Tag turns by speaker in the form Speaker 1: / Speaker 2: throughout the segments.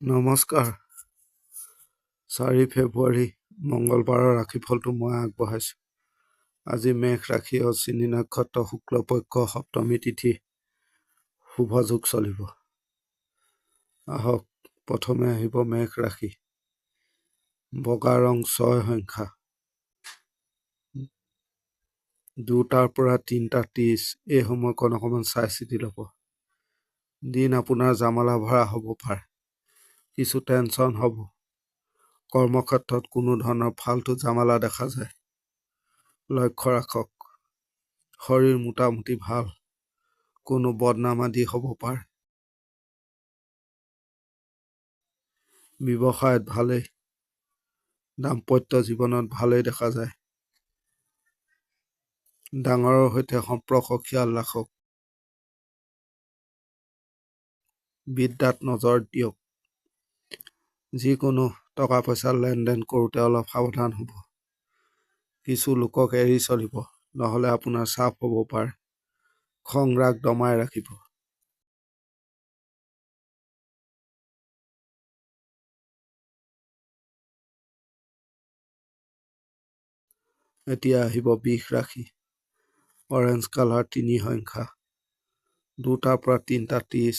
Speaker 1: নমস্কাৰ। 4 ফেব্ৰুৱাৰী মঙ্গলবাৰৰ ৰাশিফলটো মই আগবঢ়াইছোঁ। আজি মেঘ ৰাশি অশ্বিনী নক্ষত্ৰ শুক্লপক্ষ সপ্তমী তিথি শুভ যোগ চলিব। আহক প্ৰথমে আহিব মেঘ ৰাশি, বগা ৰং 6 সংখ্যা, 2টাৰ পৰা 3:30 এই সময়কণ অকণমান চাই চিতি ল'ব। দিন আপোনাৰ জামালা ভৰা হ'ব পাৰে, কিছু টেনচন হ'ব। কৰ্মক্ষেত্ৰত কোনো ধৰণৰ ফাল্টু জামালা দেখা যায়, লক্ষ্য ৰাখক। শৰীৰ মোটামুটি ভাল, কোনো বদনাম আদি হ'ব পাৰে। ব্যৱসায়ত ভালেই, দাম্পত্য জীৱনত ভালেই দেখা যায়। ডাঙৰৰ সৈতে সম্পৰ্ক খিয়াল ৰাখক। বিদ্যাত নজৰ দিয়ক। যিকোনো টকা পইচা লেনদেন কৰোঁতে অলপ সাৱধান হ'ব। কিছু লোকক এৰি চলিব, নহ'লে আপোনাৰ চাপ হ'ব পাৰে। খং ৰাগ দমাই ৰাখিব। এতিয়া আহিব বৃষ ৰাশি, অৰেঞ্জ কালাৰ 3 সংখ্যা, 2টাৰ পৰা 3:30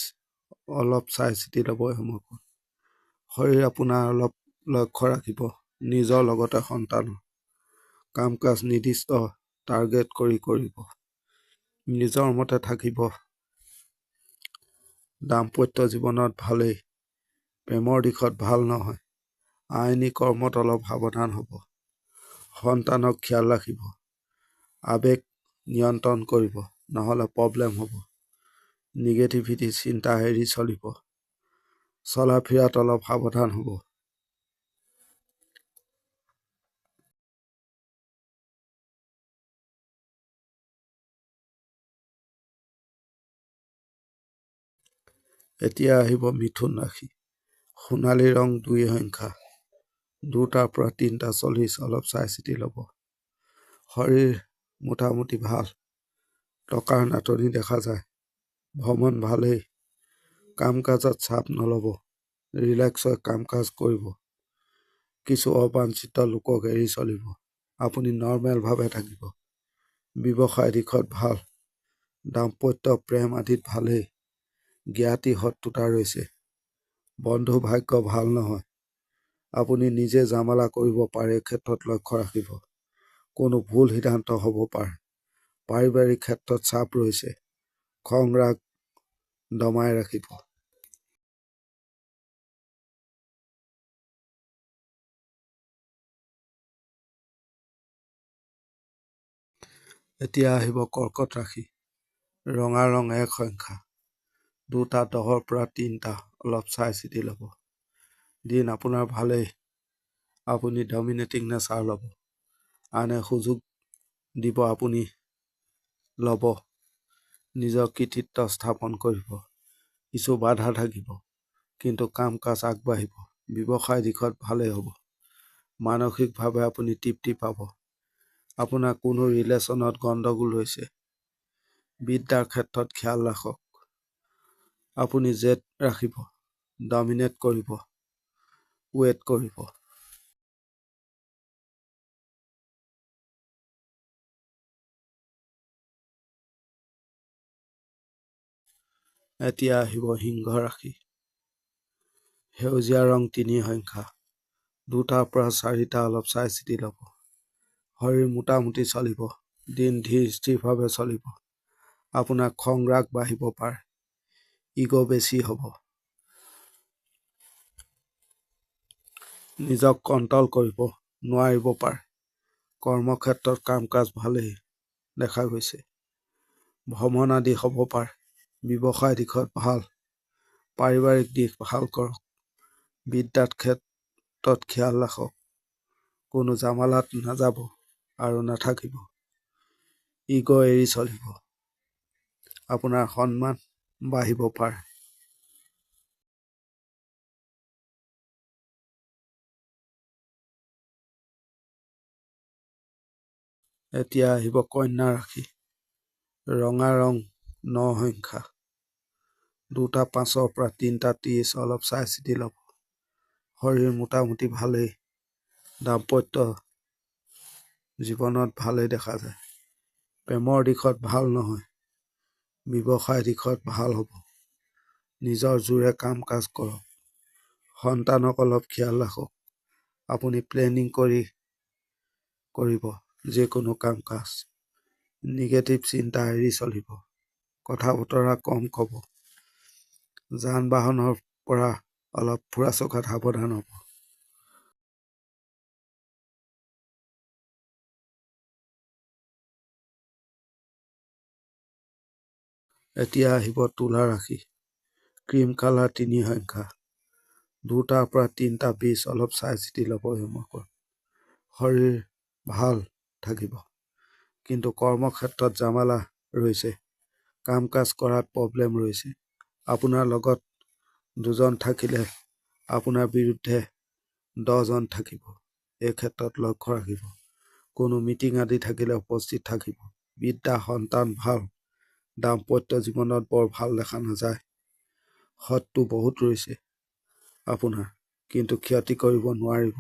Speaker 1: অলপ চাই চিতি ল'ব সময়কণ। শৰীৰ আপোনাৰ অলপ লক্ষ্য ৰাখিব, নিজৰ লগতে সন্তানৰ। কাম কাজ নিৰ্দিষ্ট টাৰ্গেট কৰি কৰিব, নিজৰ মতে থাকিব। দাম্পত্য জীৱনত ভালেই, প্ৰেমৰ দিশত ভাল নহয়। আইনী কৰ্মত অলপ সাৱধান হ'ব। সন্তানক খিয়াল ৰাখিব। আৱেগ নিয়ন্ত্ৰণ কৰিব, নহ'লে প্ৰব্লেম হ'ব। নিগেটিভিটি চিন্তা এৰি চলিব। চলা ফিৰাত অলপ সাৱধান হ'ব। এতিয়া আহিব মিথুন ৰাশি, সোণালী ৰং 2 সংখ্যা, 2টাৰ পৰা 3:40 অলপ চাই চিতি ল'ব। শৰীৰ মোটামুটি ভাল, টকাৰ নাটনি দেখা যায়। ভ্ৰমণ ভালেই, কাম কাজত চাপ নল'ব, ৰিলেক্স হৈ কাম কাজ কৰিব। কিছু অবাঞ্ছিত লোকক এৰি চলিব, আপুনি নৰ্মেলভাৱে থাকিব। ব্যৱসায় দিশত ভাল, দাম্পত্য প্ৰেম আদিত ভালেই। জ্ঞাতি শত্ৰুতা ৰৈছে, বন্ধু ভাগ্য ভাল নহয়। আপুনি নিজে জামালা কৰিব পাৰে, এই ক্ষেত্ৰত লক্ষ্য ৰাখিব। কোনো ভুল সিদ্ধান্ত হ'ব পাৰে। পাৰিবাৰিক ক্ষেত্ৰত চাপ ৰৈছে, খং ৰাগ দমাই ৰাখিব। এতিয়া আহিব কৰ্কট ৰাশি, ৰঙা ৰং 1 সংখ্যা, 2:10 পৰা 3টা অলপ চাই চিতি ল'ব। দিন আপোনাৰ ভালেই, আপুনি ডমিনেটিং নেচাৰ ল'ব। আনে সুযোগ দিব, আপুনি ল'ব। নিজৰ কৃতিত্ব স্থাপন কৰিব। কিছু বাধা থাকিব, কিন্তু কাম কাজ আগবাঢ়িব। ব্যৱসায় দিশত ভালেই হ'ব। মানসিকভাৱে আপুনি তৃপ্তি পাব। আপোনাৰ কোনো ৰিলেশ্যনত গণ্ডগোল হৈছে। বিদ্যাৰ ক্ষেত্ৰত খিয়াল ৰাখক। আপুনি জেদ ৰাখিব, ডমিনেট কৰিব, ৱেট কৰিব। এতিয়া আহিব সিংহ ৰাশি, সেউজীয়া ৰং 3 সংখ্যা, 2টাৰ পৰা 4টা অলপ চাই চিতি ল'ব। শৰীৰ মোটামুটি চলিব, দিন ধীৰ স্থিৰভাৱে চলিব। আপোনাৰ খং ৰাগ বাঢ়িব পাৰে, ইগ' বেছি হ'ব। নিজক কণ্ট্ৰল কৰিব নোৱাৰিব পাৰে। কৰ্মক্ষেত্ৰত কাম কাজ ভালেই দেখা গৈছে। ভ্ৰমণ আদি হ'ব পাৰে। ব্যৱসায় দিশত ভাল, পাৰিবাৰিক দিশ ভাল কৰক। বিদ্যাৰ ক্ষেত্ৰত খিয়াল ৰাখক। কোনো জামালাত নাযাব আৰু নাথাকিব। ইগ' এৰি চলিব, আপোনাৰ সন্মান বাঢ়িব পাৰে। এতিয়া আহিব কন্যা ৰাশি, ৰঙা ৰং 9 সংখ্যা, 2:05 পৰা 3:30 অলপ চাই চিতি ল'ব। শৰীৰ মোটামুটি ভালেই। দাম্পত্য জীৱনত ভালেই দেখা যায়। প্ৰেমৰ দিশত ভাল নহয়, ব্যৱসায় দিশত ভাল হ'ব। নিজৰ জোৰে কাম কাজ কৰক। সন্তানক অলপ খিয়াল ৰাখক। আপুনি প্লেনিং কৰিব যিকোনো কাম কাজ। নিগেটিভ চিন্তা এৰি চলিব। কথা বতৰা কম ক'ব। যান বাহনৰ পৰা অলপ ফুৰা চকাত সাৱধান হ'ব। এতিয়া আহিব তুলা ৰাশি। ক্ৰীম কালাৰ ৩ সংখ্যা। ২টাৰ পৰা ৩টা ২০ অলপ চাই চিতি ল'ব হিমকৰ। শৰীৰ ভাল থাকিব, কিন্তু কৰ্মক্ষেত্ৰত জামালা ৰৈছে। কাম কাজ কৰাত প্ৰব্লেম ৰৈছে। আপোনাৰ লগত 2জন থাকিলে আপোনাৰ বিৰুদ্ধে 10জন থাকিব। এই ক্ষেত্ৰত লক্ষ্য ৰাখিব। কোনো মিটিং আদি থাকিলে উপস্থিত থাকিব। বিদ্যা সন্তান ভাল। দাম্পত্য জীৱনত বৰ ভাল দেখা নাযায়। শত্ৰু বহুত ৰৈছে আপোনাৰ, কিন্তু ক্ষতি কৰিব নোৱাৰিব।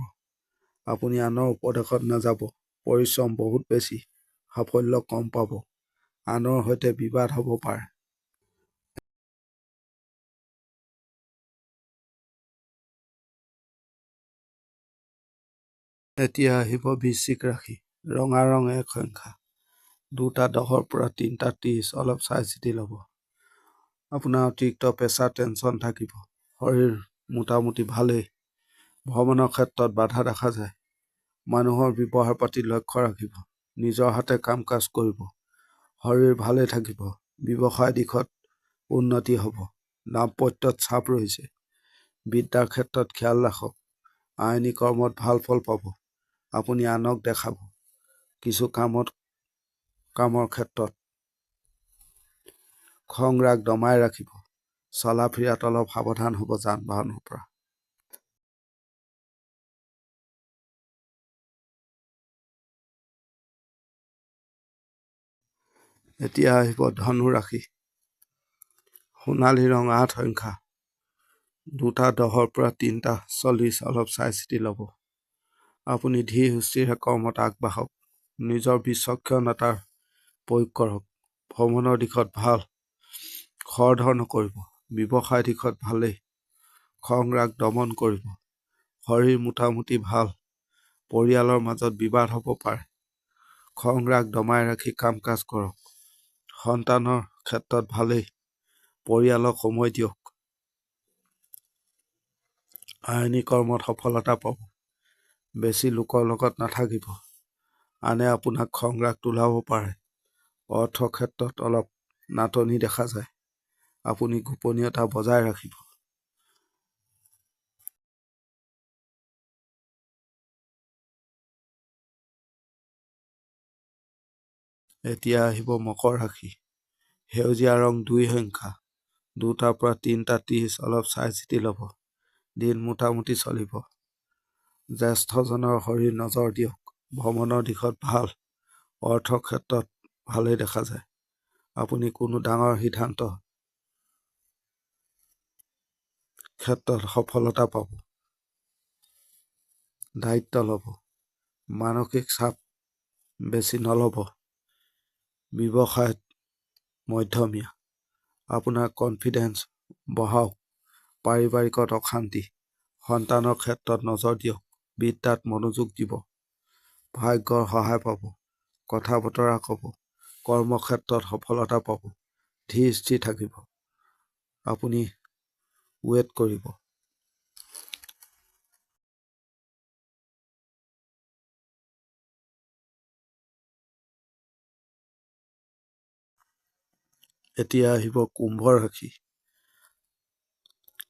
Speaker 1: আপুনি আনৰ উপদেশত নাযাব। পৰিশ্ৰম বহুত বেছি, সাফল্য কম পাব। আনৰ সৈতে বিবাদ হ'ব পাৰে। এতিয়া আহিব বৃশ্চিক ৰাশি। ৰঙা ৰং 1 সংখ্যা। 2টা 10-ৰ পৰা 3টা 30 অলপ চাই চিতি ল'ব। আপোনাৰ অতিৰিক্ত প্ৰেছাৰ টেনচন থাকিব। শৰীৰ মোটামুটি ভালেই। ভ্ৰমণৰ ক্ষেত্ৰত বাধা দেখা যায়। মানুহৰ ব্যৱহাৰ পাতি লক্ষ্য ৰাখিব। নিজৰ হাতে কাম কাজ কৰিব। শৰীৰ ভালে থাকিব। ব্যৱসায় দিশত উন্নতি হ'ব। দাম্পত্যত চাপ ৰৈছে। বিদ্যাৰ ক্ষেত্ৰত খেয়াল ৰাখক। আইনী কৰ্মত ভাল ফল পাব। আপুনি আনক দেখাব। কিছু কামৰ ক্ষেত্ৰত খং ৰাগ দমাই ৰাখিব। চলা ফিৰাত অলপ সাৱধান হ'ব যান বাহনৰ পৰা। এতিয়া আহিব ধনু ৰাশি। সোণালী ৰং 8 সংখ্যা। 2টা 10-ৰ পৰা 3টা 40 অলপ চাই চিতি ল'ব। আপুনি ধীৰ সুস্থিৰে কৰ্মত আগবাঢ়ক। নিজৰ বিচক্ষণতাৰ প্ৰয়োগ কৰক। ভ্ৰমণৰ দিশত ভাল। খৰধৰ নকৰিব। ব্যৱসায় দিশত ভালেই। খং ৰাগ দমন কৰিব। শৰীৰ মোটামুটি ভাল। পৰিয়ালৰ মাজত বিবাদ হ'ব পাৰে। খং ৰাগ দমাই ৰাখি কাম কাজ কৰক। সন্তানৰ ক্ষেত্ৰত ভালেই। পৰিয়ালক সময় দিয়ক। আইনী কৰ্মত সফলতা পাব। বেছি লোকৰ লগত নাথাকিব। আনে আপোনাক খং ৰাগ তোলাব পাৰে। অৰ্থৰ ক্ষেত্ৰত অলপ নাটনি দেখা যায়। আপুনি গোপনীয়তা বজাই ৰাখিব। এতিয়া আহিব মকৰ ৰাশি। সেউজীয়া ৰং 2 সংখ্যা। 2টাৰ পৰা 3টা 30 অলপ চাই চিতি ল'ব। দিন মোটামুটি চলিব। জ্যেষ্ঠজনৰ শৰীৰ নজৰ দিয়ক। ভ্ৰমণৰ দিশত ভাল। অৰ্থৰ ক্ষেত্ৰত ভালেই দেখা যায়। আপুনি কোনো ডাঙৰ সিদ্ধান্ত ক্ষেত্ৰত সফলতা পাব। দায়িত্ব ল'ব। মানসিক চাপ বেছি নল'ব। ব্যৱসায়ত মধ্যমীয়া। আপোনাৰ কনফিডেন্স বঢ়াওক। পাৰিবাৰিকত অশান্তি। সন্তানৰ ক্ষেত্ৰত নজৰ দিয়ক। বিদ্যাত মনোযোগ দিব। ভাগ্যৰ সহায় পাব। কথা বতৰা ক'ব। কৰ্মক্ষেত্ৰত সফলতা পাব। ধীৰ স্থিৰ থাকিব। আপুনি ৱেট কৰিব। এতিয়া আহিব কুম্ভ ৰাশি।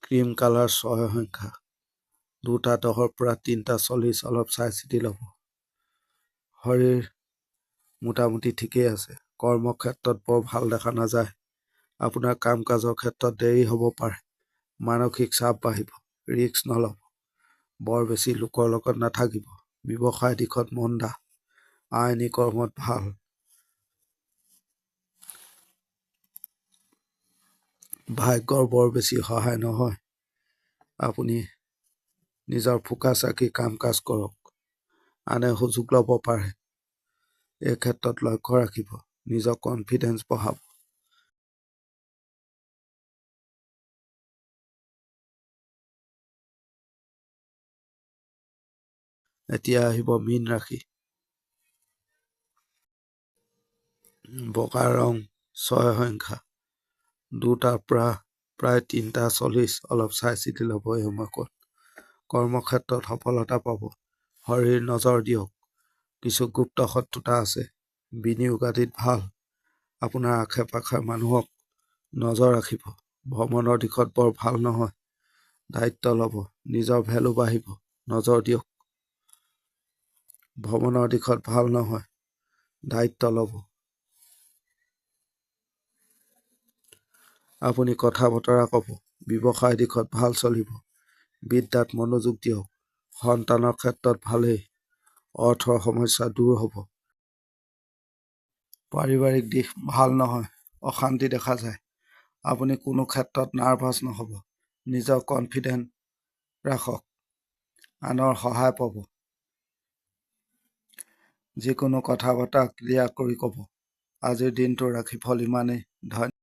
Speaker 1: ক্ৰীম কালাৰ 6 সংখ্যা। 2টা 10-ৰ পৰা 3টা 40 অলপ চাই চিতি ল'ব। শৰীৰ মোটামুটি ঠিকেই আছে। কৰ্মক্ষেত্ৰত বৰ ভাল দেখা নাযায়। আপোনাৰ কাম কাজৰ ক্ষেত্ৰত দেৰি হ'ব পাৰে। মানসিক চাপ বাঢ়িব। ৰিস্ক নল'ব। বৰ বেছি লোকৰ লগত নাথাকিব। ব্যৱসায় দিশত মন্দা। আইনী কৰ্মত ভাল। ভাগ্যৰ বৰ বেছি সহায় নহয়। আপুনি নিজৰ ফোকাছ ৰাখি কাম কাজ কৰক। আনে সুযোগ ল'ব পাৰে। এই ক্ষেত্ৰত লক্ষ্য ৰাখিব, নিজৰ কনফিডেন্স বঢ়াব। এতিয়া আহিব মীন ৰাশি। বগা ৰং 6 সংখ্যা, 2টাৰ পৰা প্ৰায় 3:40। অলপ চাই চিতি ল'ব এই সময়কত। কৰ্মক্ষেত্ৰত সফলতা পাব। শৰীৰ নজৰ দিয়ক। কিছু গুপ্ত শত্ৰুতা আছে। বিনিয়োগ আদিত ভাল। আপোনাৰ আশে পাশে মানুহক নজৰ ৰাখিব। ভ্ৰমণৰ দিশত বৰ ভাল নহয়। দায়িত্ব ল'ব। নিজৰ ভেলু বাঢ়িব। নজৰ দিয়ক। ভ্ৰমণৰ দিশত ভাল নহয়। দায়িত্ব ল'ব। আপুনি কথা বতৰা ক'ব। ব্যৱসায় দিশত ভাল চলিব। বিদ্যাত মনোযোগ দিয়ক। সন্তানৰ ক্ষেত্ৰত ভালেই। অৰ্থৰ সমস্যা দূৰ হ'ব। পাৰিবাৰিক দিশ ভাল নহয়। অশান্তি দেখা যায়। আপুনি কোনো ক্ষেত্ৰত নাৰ্ভাছ নহ'ব। নিজৰ কনফিডেন্স ৰাখক। আনৰ সহায় পাব। যিকোনো কথা বতৰা ক্লিয়াৰ কৰি ক'ব। আজিৰ দিনটোৰ ৰাশিফল ইমানেই। ধন্যবাদ।